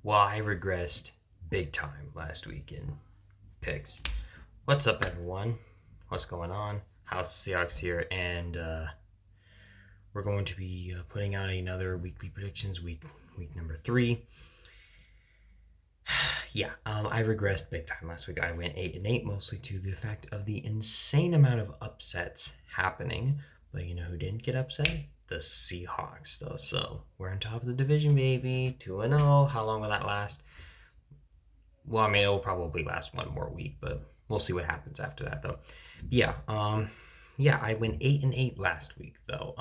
Well, I regressed big time last week in picks. What's up, everyone? What's going on? House Seahawks here, and we're going to be putting out another weekly predictions week number 3. I regressed big time last week. I went 8-8, mostly to the fact of the insane amount of upsets happening. But you know who didn't get upset? The Seahawks, though. So we're on top of the division, baby. 2-0. How long will that last? Well, I mean, it'll probably last one more week, but we'll see what happens after that, though. I went 8-8 last week, though.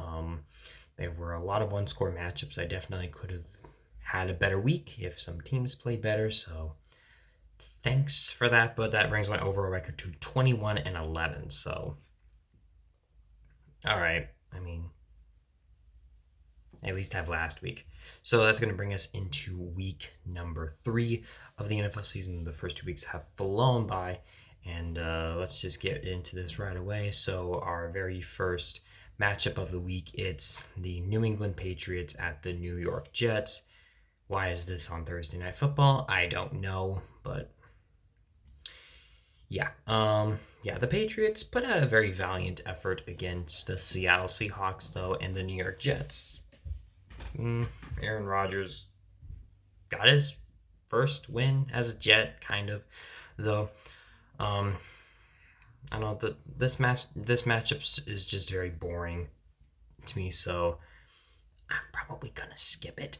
There were a lot of one-score matchups. I definitely could have had a better week if some teams played better. So thanks for that. But that brings my overall record to 21-11. So, all right. I mean, at least have last week. So that's going to bring us into week number 3 of the NFL season. The first 2 weeks have flown by, and let's just get into this right away. So our very first matchup of the week, it's the New England Patriots at the New York Jets. Why is this on Thursday Night Football? I don't know, but the Patriots put out a very valiant effort against the Seattle Seahawks, though, and the New York Jets. Aaron Rodgers got his first win as a Jet, kind of, though. I don't know, this matchup is just very boring to me, so I'm probably gonna skip it.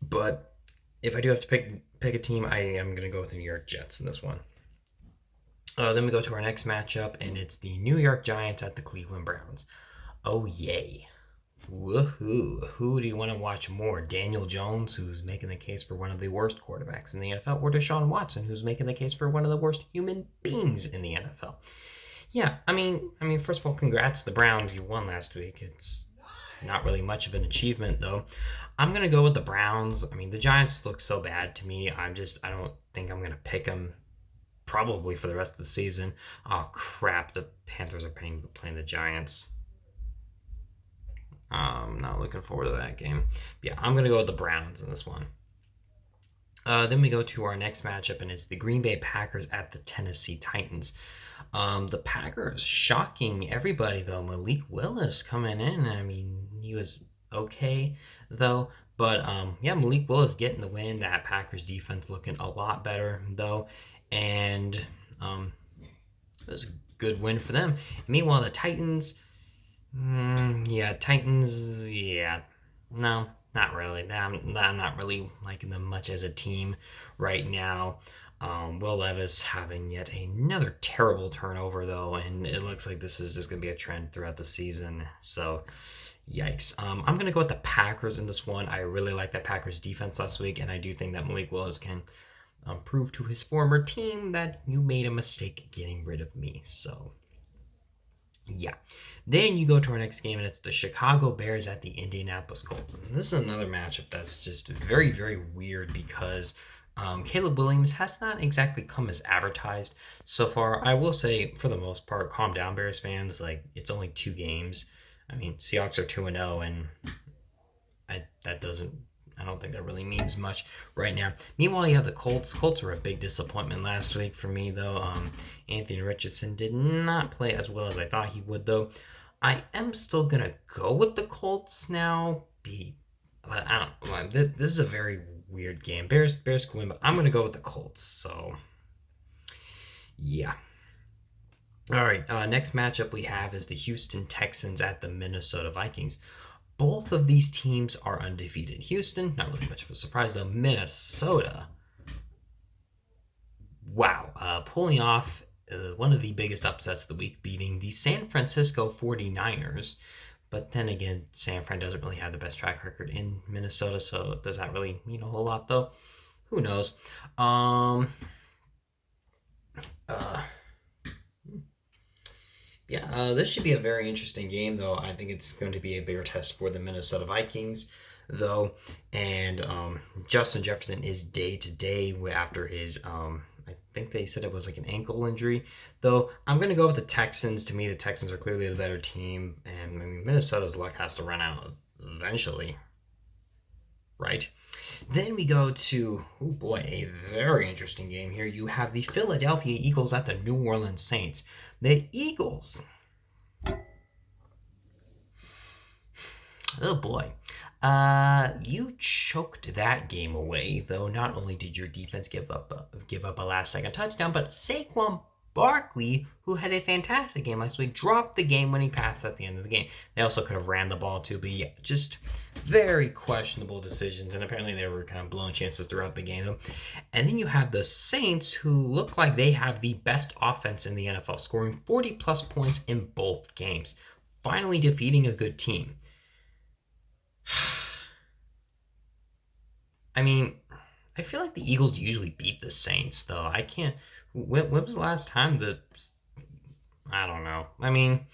But if I do have to pick a team, I am gonna go with the New York Jets in this one. Then we go to our next matchup, and it's the New York Giants at the Cleveland Browns. Oh yay! Woohoo! Who do you want to watch more? Daniel Jones, who's making the case for one of the worst quarterbacks in the NFL, or Deshaun Watson, who's making the case for one of the worst human beings in the NFL? Yeah, I mean, first of all, congrats to the Browns. You won last week. It's not really much of an achievement, though. I'm gonna go with the Browns. I mean, the Giants look so bad to me. I don't think I'm gonna pick them probably for the rest of the season. Oh crap! The Panthers are playing the Giants. Not looking forward to that game. Yeah, I'm going to go with the Browns in this one. Then we go to our next matchup, and it's the Green Bay Packers at the Tennessee Titans. The Packers shocking everybody, though. Malik Willis coming in. I mean, he was okay, though. But Malik Willis getting the win. That Packers defense looking a lot better, though. And it was a good win for them. Meanwhile, the Titans. Titans. Yeah, no, not really. I'm not really liking them much as a team right now. Will Levis having yet another terrible turnover, though, and it looks like this is just going to be a trend throughout the season. So, yikes. I'm going to go with the Packers in this one. I really like that Packers defense last week, and I do think that Malik Willis can prove to his former team that you made a mistake getting rid of me. So, yeah. Then you go to our next game, and it's the Chicago Bears at the Indianapolis Colts. And this is another matchup that's just very, very weird because Caleb Williams has not exactly come as advertised so far. I will say, for the most part, calm down, Bears fans. Like, it's only 2 games. I mean, Seahawks are 2-0, and I don't think that really means much right now. Meanwhile, you have the Colts. Colts were a big disappointment last week for me, though. Anthony Richardson did not play as well as I thought he would, though. I am still going to go with the Colts now. I don't know. This is a very weird game. Bears can win, but I'm going to go with the Colts. So, yeah. All right, next matchup we have is the Houston Texans at the Minnesota Vikings. Both of these teams are undefeated. Houston, not really much of a surprise, though. Minnesota, wow, pulling off one of the biggest upsets of the week, beating the San Francisco 49ers. But then again, San Fran doesn't really have the best track record in Minnesota, so does that really mean a whole lot, though? Who knows? This should be a very interesting game, though. I think it's going to be a bigger test for the Minnesota Vikings, though. And Justin Jefferson is day to day after his, I think they said it was like an ankle injury, though. I'm going to go with the Texans. To me, the Texans are clearly the better team, and I mean, Minnesota's luck has to run out eventually. right? Then we go to, oh boy, a very interesting game here. You have the Philadelphia Eagles at the New Orleans Saints. The Eagles, oh boy. You choked that game away, though. Not only did your defense give up a last-second touchdown, but Saquon Barkley, who had a fantastic game last week, dropped the game-winning pass at the end of the game. They also could have ran the ball too, but yeah, just very questionable decisions, and apparently they were kind of blowing chances throughout the game. And then you have the Saints, who look like they have the best offense in the NFL, scoring 40-plus points in both games, finally defeating a good team. I mean, I feel like the Eagles usually beat the Saints, though. I can't. When was the last time that? I don't know. I mean,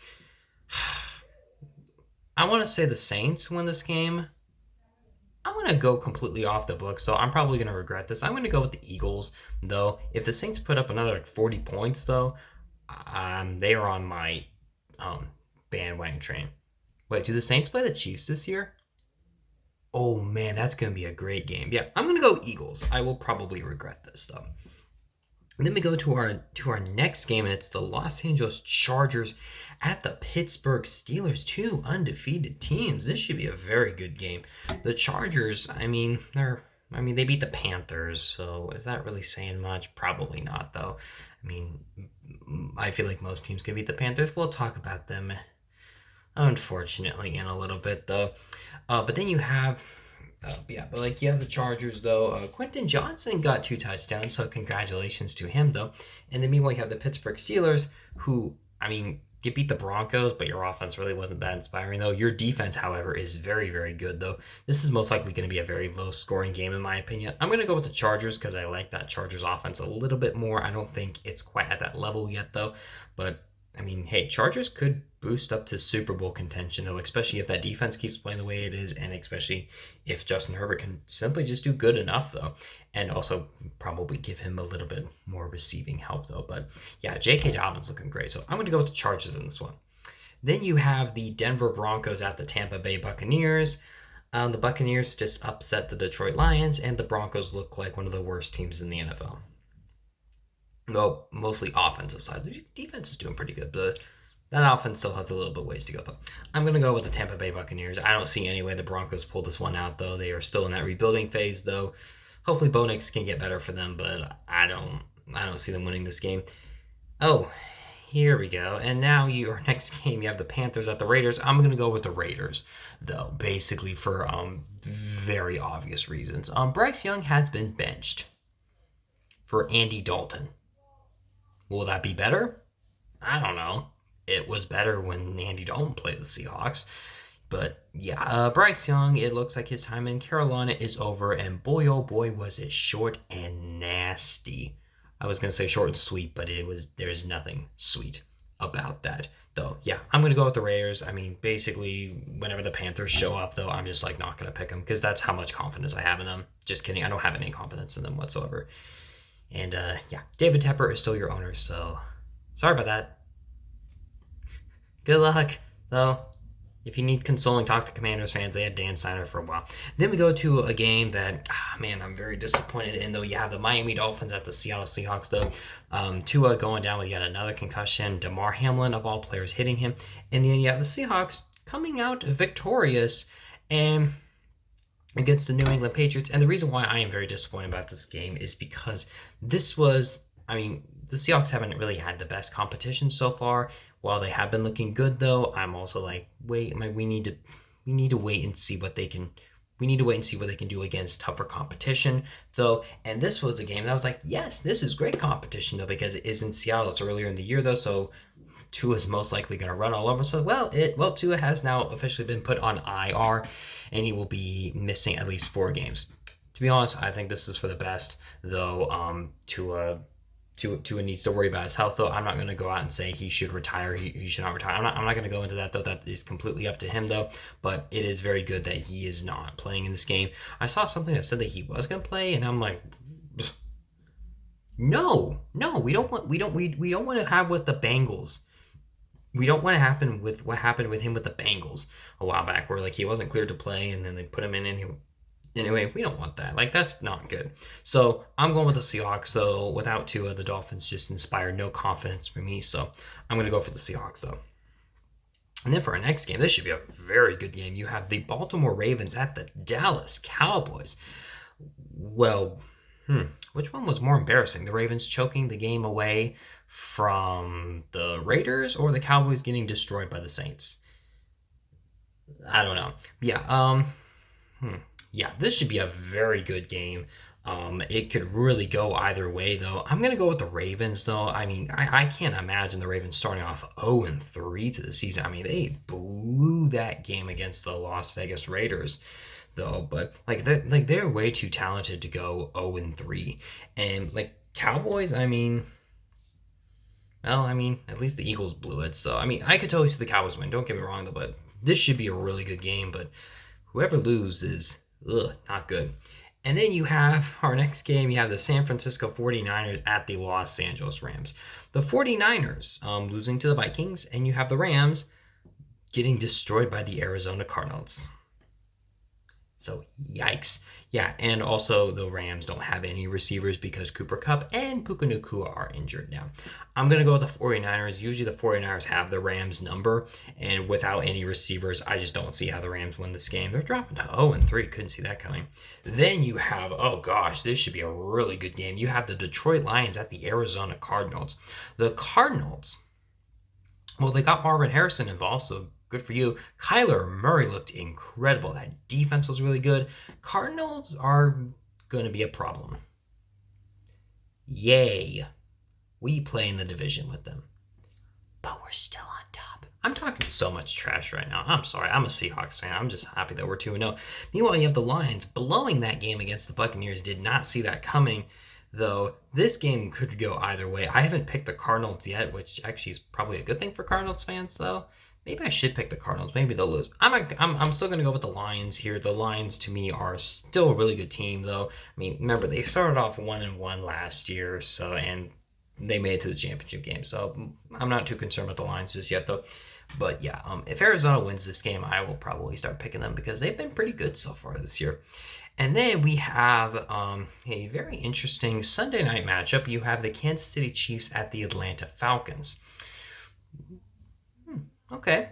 I want to say the Saints win this game. I'm going to go completely off the book, so I'm probably going to regret this. I'm going to go with the Eagles, though. If the Saints put up another 40 points, though, they are on my bandwagon train. Wait, do the Saints play the Chiefs this year? Oh man, that's going to be a great game. Yeah, I'm going to go Eagles. I will probably regret this, though. And then we go to our next game, and it's the Los Angeles Chargers at the Pittsburgh Steelers, two undefeated teams. This should be a very good game. The Chargers, I mean, they beat the Panthers, so is that really saying much? Probably not, though. I mean, I feel like most teams can beat the Panthers. We'll talk about them, unfortunately, in a little bit, though. But then you have you have the Chargers, though. Quentin Johnson got 2 touchdowns, so congratulations to him, though. And then meanwhile, you have the Pittsburgh Steelers, who, I mean, you beat the Broncos, but your offense really wasn't that inspiring, though. Your defense, however, is very, very good, though. This is most likely going to be a very low-scoring game, in my opinion. I'm going to go with the Chargers because I like that Chargers offense a little bit more. I don't think it's quite at that level yet, though. But, I mean, hey, Chargers could boost up to Super Bowl contention, though, especially if that defense keeps playing the way it is, and especially if Justin Herbert can simply just do good enough, though, and also probably give him a little bit more receiving help, though. But yeah, J.K. Dobbins looking great, so I'm going to go with the Chargers in this one. Then you have the Denver Broncos at the Tampa Bay Buccaneers. The Buccaneers just upset the Detroit Lions, and the Broncos look like one of the worst teams in the NFL. Well, mostly offensive side. The defense is doing pretty good, but that offense still has a little bit ways to go, though. I'm going to go with the Tampa Bay Buccaneers. I don't see any way the Broncos pull this one out, though. They are still in that rebuilding phase, though. Hopefully, Bo Nix can get better for them, but I don't see them winning this game. Oh, here we go. And now your next game, you have the Panthers at the Raiders. I'm going to go with the Raiders, though, basically for very obvious reasons. Bryce Young has been benched for Andy Dalton. Will that be better? I don't know. It was better when Andy Dalton played the Seahawks. But yeah, Bryce Young, it looks like his time in Carolina is over. And boy, oh boy, was it short and nasty. I was going to say short and sweet, but there's nothing sweet about that. Though, yeah, I'm going to go with the Raiders. I mean, basically, whenever the Panthers show up, though, I'm just not going to pick them because that's how much confidence I have in them. Just kidding. I don't have any confidence in them whatsoever. And yeah, David Tepper is still your owner, so sorry about that. Good luck, though. If you need consoling, talk to Commanders fans. They had Dan Snyder for a while. Then we go to a game that, man, I'm very disappointed in, though. You have the Miami Dolphins at the Seattle Seahawks, though. Tua going down with yet another concussion. Damar Hamlin, of all players, hitting him. And then you have the Seahawks coming out victorious and against the New England Patriots. And the reason why I am very disappointed about this game is because this was, I mean, the Seahawks haven't really had the best competition so far. While they have been looking good, though, I'm also like, we need to wait and see what they can. We need to wait and see what they can do against tougher competition, though. And this was a game that I was like, yes, this is great competition, though, because it is in Seattle. It's earlier in the year, though, so Tua is most likely going to run all over. So, Tua has now officially been put on IR, and he will be missing at least 4 games. To be honest, I think this is for the best, though. Tua needs to worry about his health, though. I'm not going to go out and say he should retire. He should not retire. I'm not going to go into that, though. That is completely up to him, though. But it is very good that he is not playing in this game. I saw something that said that he was going to play, and I'm like, no, we don't want to have with the Bengals. We don't want to happen with what happened with him with the Bengals a while back, where he wasn't cleared to play, and then they put him in, and Anyway, we don't want that. Like, that's not good. So I'm going with the Seahawks. So without Tua, the Dolphins just inspire no confidence for me. So I'm going to go for the Seahawks, though. And then for our next game, this should be a very good game. You have the Baltimore Ravens at the Dallas Cowboys. Well, which one was more embarrassing? The Ravens choking the game away from the Raiders, or the Cowboys getting destroyed by the Saints? I don't know. Yeah, yeah, this should be a very good game. It could really go either way, though. I'm gonna go with the Ravens, though. I mean, I can't imagine the Ravens starting off 0-3 to the season. I mean, they blew that game against the Las Vegas Raiders, though. But they're way too talented to go 0-3. And like Cowboys, I mean, well, I mean, at least the Eagles blew it. So I mean, I could totally see the Cowboys win. Don't get me wrong, though. But this should be a really good game. But whoever loses, not good. And then you have our next game. You have the San Francisco 49ers at the Los Angeles Rams. The 49ers losing to the Vikings, and you have the Rams getting destroyed by the Arizona Cardinals. So, yikes. Yeah, and also the Rams don't have any receivers because Cooper Kupp and Puka Nacua are injured now. I'm going to go with the 49ers. Usually the 49ers have the Rams number, and without any receivers, I just don't see how the Rams win this game. They're dropping to 0-3. Couldn't see that coming. Then you have, oh gosh, this should be a really good game. You have the Detroit Lions at the Arizona Cardinals. The Cardinals, well, they got Marvin Harrison involved, so good for you. Kyler Murray looked incredible. That defense was really good. Cardinals are going to be a problem. Yay. We play in the division with them. But we're still on top. I'm talking so much trash right now. I'm sorry. I'm a Seahawks fan. I'm just happy that we're 2-0. Meanwhile, you have the Lions blowing that game against the Buccaneers. Did not see that coming, though. This game could go either way. I haven't picked the Cardinals yet, which actually is probably a good thing for Cardinals fans, though. Maybe I should pick the Cardinals. Maybe they'll lose. I'm still going to go with the Lions here. The Lions, to me, are still a really good team, though. I mean, remember, they started off 1-1 last year, and they made it to the championship game. So I'm not too concerned with the Lions just yet, though. But yeah, if Arizona wins this game, I will probably start picking them because they've been pretty good so far this year. And then we have a very interesting Sunday night matchup. You have the Kansas City Chiefs at the Atlanta Falcons. Okay,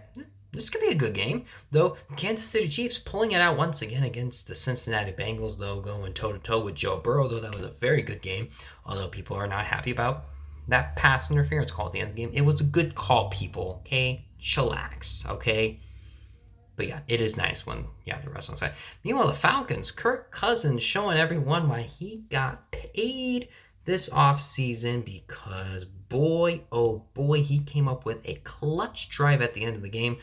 this could be a good game, though. Kansas City Chiefs pulling it out once again against the Cincinnati Bengals, though, going toe-to-toe with Joe Burrow, though that was a very good game, although people are not happy about that pass interference call at the end of the game. It was a good call, people, okay? Chillax, okay? But yeah, it is nice when you have the rest on the side. Meanwhile, the Falcons, Kirk Cousins showing everyone why he got paid this offseason because boy, oh boy, he came up with a clutch drive at the end of the game.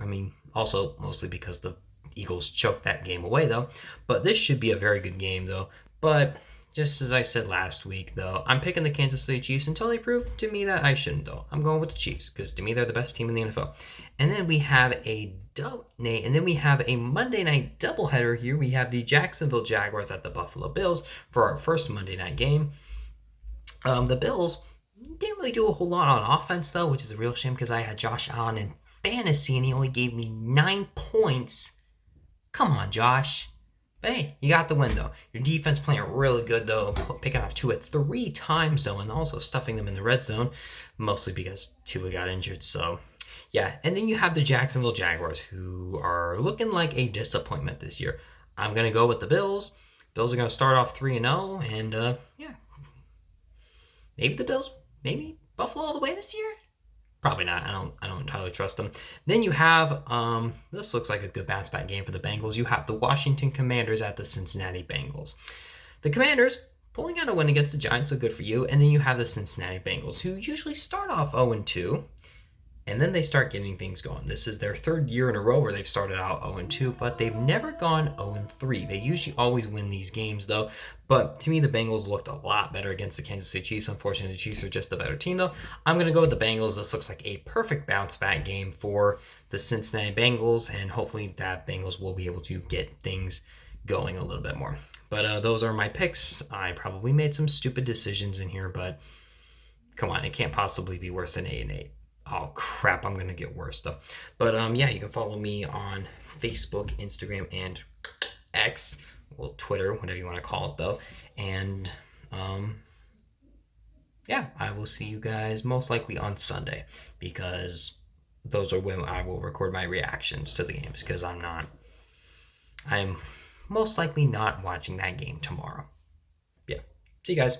I mean, also mostly because the Eagles choked that game away, though. But this should be a very good game, though. But just as I said last week, though, I'm picking the Kansas City Chiefs until they prove to me that I shouldn't, though. I'm going with the Chiefs because to me they're the best team in the NFL. And then we have a Monday night doubleheader here. We have the Jacksonville Jaguars at the Buffalo Bills for our first Monday night game. The Bills didn't really do a whole lot on offense, though, which is a real shame because I had Josh Allen in fantasy and he only gave me 9 points. Come on, Josh. But hey, you got the win, though. Your defense playing really good, though, picking off Tua 3 times, though, and also stuffing them in the red zone, mostly because Tua got injured. So, yeah. And then you have the Jacksonville Jaguars, who are looking like a disappointment this year. I'm going to go with the Bills. Bills are going to start off 3-0, and yeah. Maybe the Bills, maybe Buffalo all the way this year? Probably not. I don't entirely trust them. Then you have this looks like a good bounce back game for the Bengals. You have the Washington Commanders at the Cincinnati Bengals. The Commanders pulling out a win against the Giants, so good for you. And then you have the Cincinnati Bengals, who usually start off 0-2, and then they start getting things going. This is their 3rd year in a row where they've started out 0-2, but they've never gone 0-3. They usually always win these games, though. But to me, the Bengals looked a lot better against the Kansas City Chiefs. Unfortunately, the Chiefs are just a better team, though. I'm going to go with the Bengals. This looks like a perfect bounce-back game for the Cincinnati Bengals, and hopefully that Bengals will be able to get things going a little bit more. But those are my picks. I probably made some stupid decisions in here, but come on, it can't possibly be worse than 8-8. Oh crap, I'm gonna get worse though. But yeah, you can follow me on Facebook, Instagram, and X, well, Twitter, whatever you want to call it, though. And um, yeah, I will see you guys most likely on Sunday because those are when I will record my reactions to the games because I'm most likely not watching that game tomorrow. Yeah. See you guys.